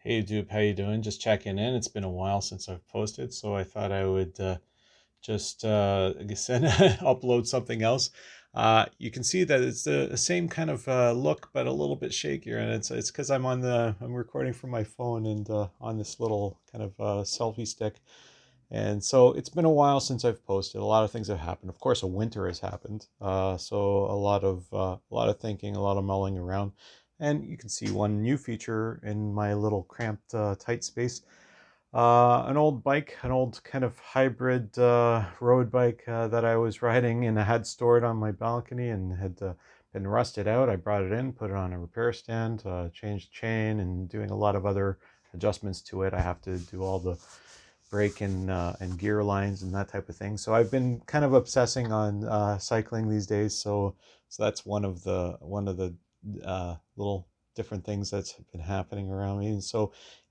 Hey Dupe, how you doing? Just checking in. It's been a while since I've posted, so I thought I would just I guess, upload something else. You can see that it's the same kind of look, but a little bit shakier, and it's because I'm recording from my phone and on this little kind of selfie stick, and so it's been a while since I've posted. A lot of things have happened. Of course, a winter has happened, so a lot of thinking, a lot of mulling around. And you can see one new feature in my little cramped, tight space. An old bike, an old kind of hybrid road bike that I was riding and I had stored on my balcony and had been rusted out. I brought it in, put it on a repair stand, changed the chain, and doing a lot of other adjustments to it. I have to do all the brake and gear lines and that type of thing. So I've been kind of obsessing on cycling these days. So that's one of the little different things that's been happening around me.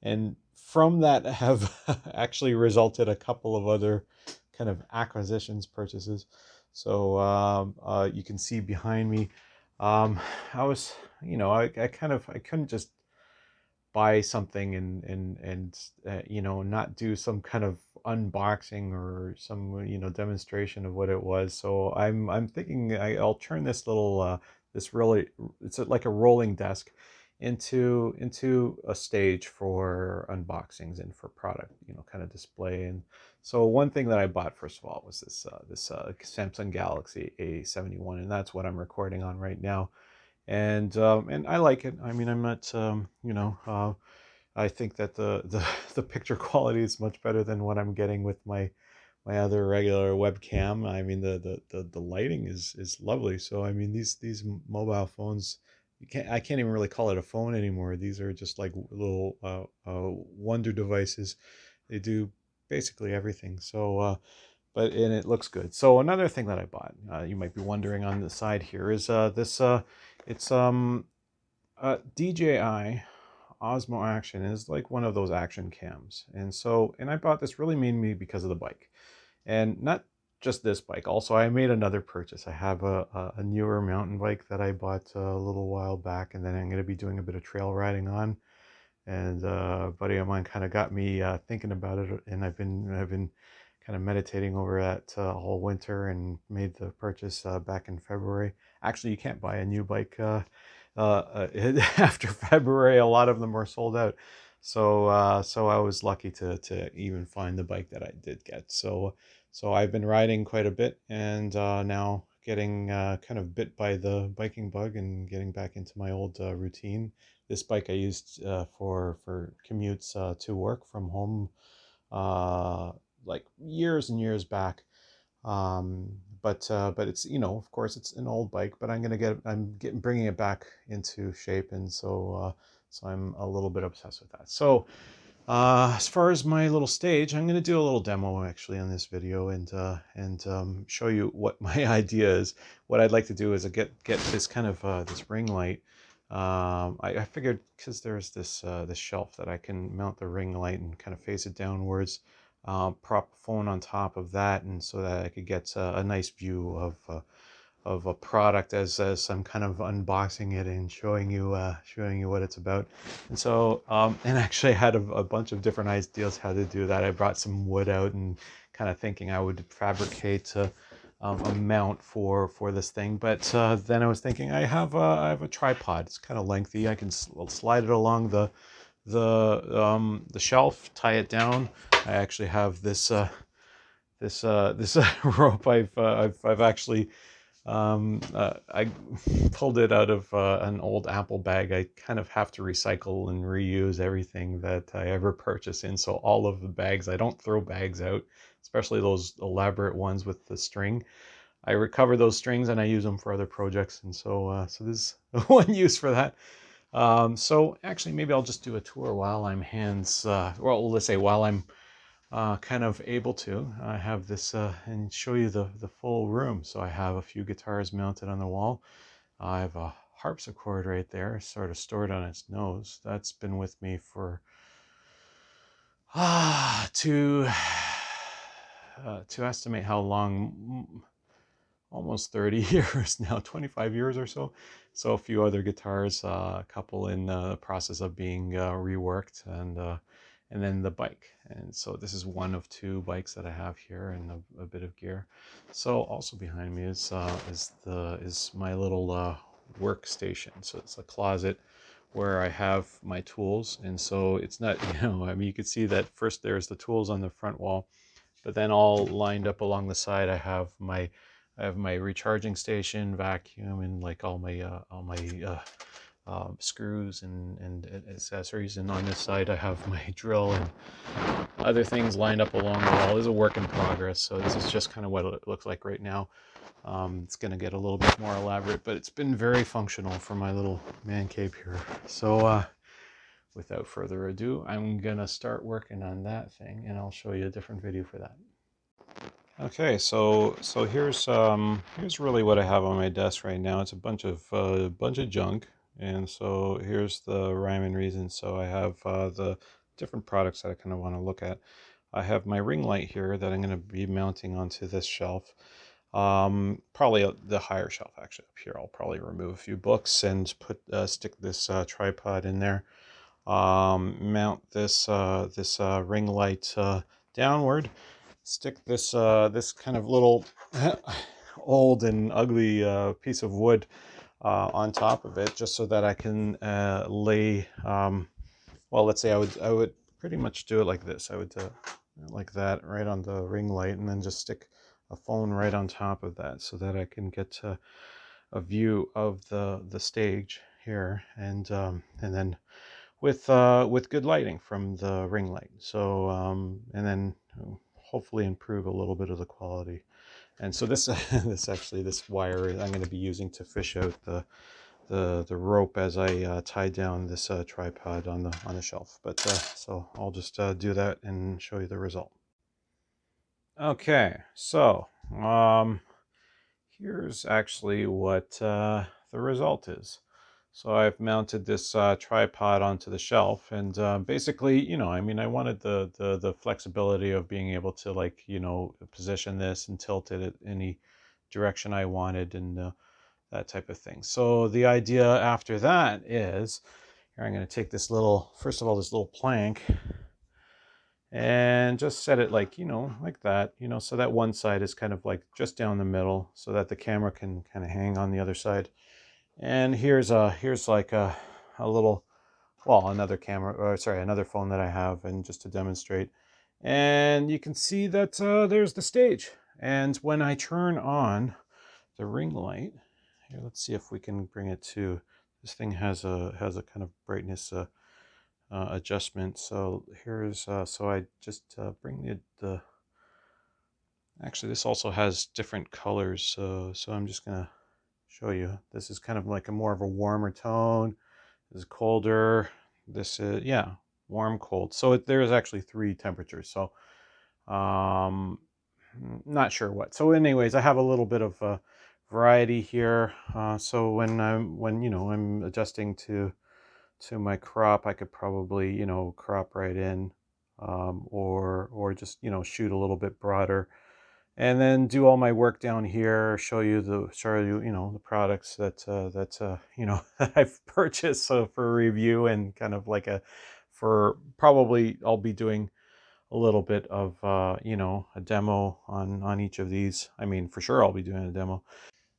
And from that have actually resulted a couple of other kind of acquisitions, purchases. So you can see behind me, um, I was, I couldn't just buy something and not do some kind of unboxing or some demonstration of what it was. So I'm thinking I'll turn this little this really it's like a rolling desk into a stage for unboxings and for product kind of display. And so one thing that I bought first of all was this Samsung Galaxy A71, and that's what I'm recording on right now. And I like it. I mean, I'm not I think that the picture quality is much better than what I'm getting with my other regular webcam. I mean, the lighting is lovely. So I mean, these mobile phones, I can't even really call it a phone anymore. These are just like little wonder devices. They do basically everything. And it looks good. So another thing that I bought, you might be wondering on the side here, is this. It's DJI Osmo Action is like one of those action cams, and I bought this really mainly because of the bike, and not just this bike. Also, I made another purchase. I have a newer mountain bike that I bought a little while back, and then I'm going to be doing a bit of trail riding on. And a buddy of mine kind of got me thinking about it, and I've been kind of meditating over that all winter and made the purchase back in February. Actually, you can't buy a new bike after February. A lot of them are sold out. So I was lucky to even find the bike that I did get. So I've been riding quite a bit, and now getting kind of bit by the biking bug and getting back into my old routine. This bike I used for commutes to work from home, uh, like years and years back. But it's, of course it's an old bike, but I'm getting bringing it back into shape, and so I'm a little bit obsessed with that. So as far as my little stage, I'm going to do a little demo actually on this video, and show you what my idea is. What I'd like to do is get this kind of this ring light. I figured because there's this shelf that I can mount the ring light and kind of face it downwards, prop phone on top of that, and so that I could get a nice view of a product as I'm kind of unboxing it and showing you what it's about. And actually I had a bunch of different ideas how to do that. I brought some wood out and kind of thinking I would fabricate a mount for this thing, but then I was thinking I have a tripod. It's kind of lengthy. I can slide it along the shelf, tie it down. I actually have this rope. I've actually I pulled it out of an old Apple bag. I kind of have to recycle and reuse everything that I ever purchase in. So all of the bags, I don't throw bags out, especially those elaborate ones with the string. I recover those strings and I use them for other projects. And so this is one use for that. So actually, maybe I'll just do a tour while I'm let's say while I'm kind of able to. I have this and show you the full room. So I have a few guitars mounted on the wall. I have a harpsichord right there, sort of stored on its nose. That's been with me for to estimate how long, almost 30 years now, 25 years or so. So a few other guitars, a couple in the process of being reworked, and then the bike. And so this is one of two bikes that I have here, and a bit of gear. So also behind me is my little workstation. So it's a closet where I have my tools. And so it's not, I mean, you can see that first there's the tools on the front wall, but then all lined up along the side, I have my recharging station, vacuum, and like all my screws and accessories. And on this side, I have my drill and other things lined up along the wall. This is a work in progress, so this is just kind of what it looks like right now. It's going to get a little bit more elaborate, but it's been very functional for my little man cave here. So without further ado, I'm going to start working on that thing, and I'll show you a different video for that. Okay, so here's really what I have on my desk right now. It's a bunch of junk, and so here's the rhyme and reason. So I have the different products that I kind of want to look at. I have my ring light here that I'm going to be mounting onto this shelf. Probably the higher shelf actually up here. I'll probably remove a few books and stick this tripod in there. Mount this ring light downward. Stick this kind of little old and ugly piece of wood on top of it, just so that I can lay. Well, let's say I would pretty much do it like this. I would like that right on the ring light, and then just stick a phone right on top of that, so that I can get a view of the stage here, and then with good lighting from the ring light. So and then hopefully improve a little bit of the quality. And so this this wire I'm going to be using to fish out the rope as I tie down this tripod on the shelf. But so I'll just do that and show you the result. Okay, so here's actually what the result is. So I've mounted this tripod onto the shelf, and basically, I mean, I wanted the flexibility of being able to, like, position this and tilt it at any direction I wanted, and that type of thing. So the idea after that is, here I'm going to take this first of all, this little plank, and just set it like, like that, so that one side is kind of like just down the middle, so that the camera can kind of hang on the other side. And here's like a little, well, another camera, or sorry, another phone that I have, and just to demonstrate. And you can see that there's the stage. And when I turn on the ring light, here, let's see if we can bring it to, this thing has a kind of brightness adjustment. So here's, so I just bring the, actually this also has different colors. So I'm just gonna show you. This is kind of like a more of a warmer tone. This is colder. This is, yeah, warm, cold. So there's actually three temperatures. So not sure what. So anyways, I have a little bit of variety here. So when I'm adjusting to my crop, I could probably, crop right in, or just, shoot a little bit broader, and then do all my work down here. Show you the products that I've purchased for review, and kind of like for probably I'll be doing a little bit of a demo on each of these. I mean, for sure I'll be doing a demo.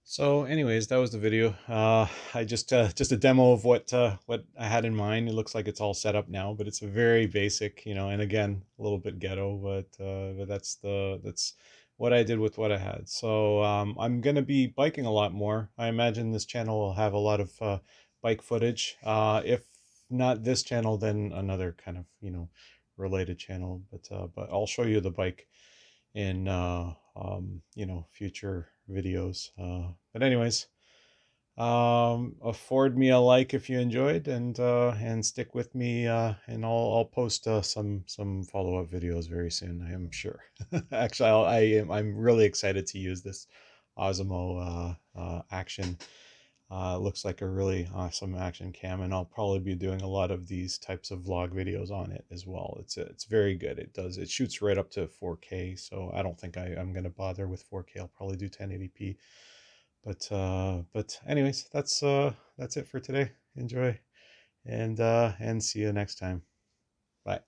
So anyways, that was the video. I just a demo of what I had in mind. It looks like it's all set up now, but it's a very basic, and again, a little bit ghetto, but that's what I did with what I had. So I'm gonna be biking a lot more. I imagine this channel will have a lot of bike footage. If not this channel, then another kind of, related channel. But I'll show you the bike in future videos. But anyways, afford me a like if you enjoyed, and stick with me, and I'll post some follow-up videos very soon, I am sure. Actually, I'm really excited to use this Osmo Action It looks like a really awesome action cam, and I'll probably be doing a lot of these types of vlog videos on it as well. It's very good. It shoots right up to 4K, so I don't think I'm gonna bother with 4K. I'll probably do 1080p. But anyways, that's it for today. Enjoy, and see you next time. Bye.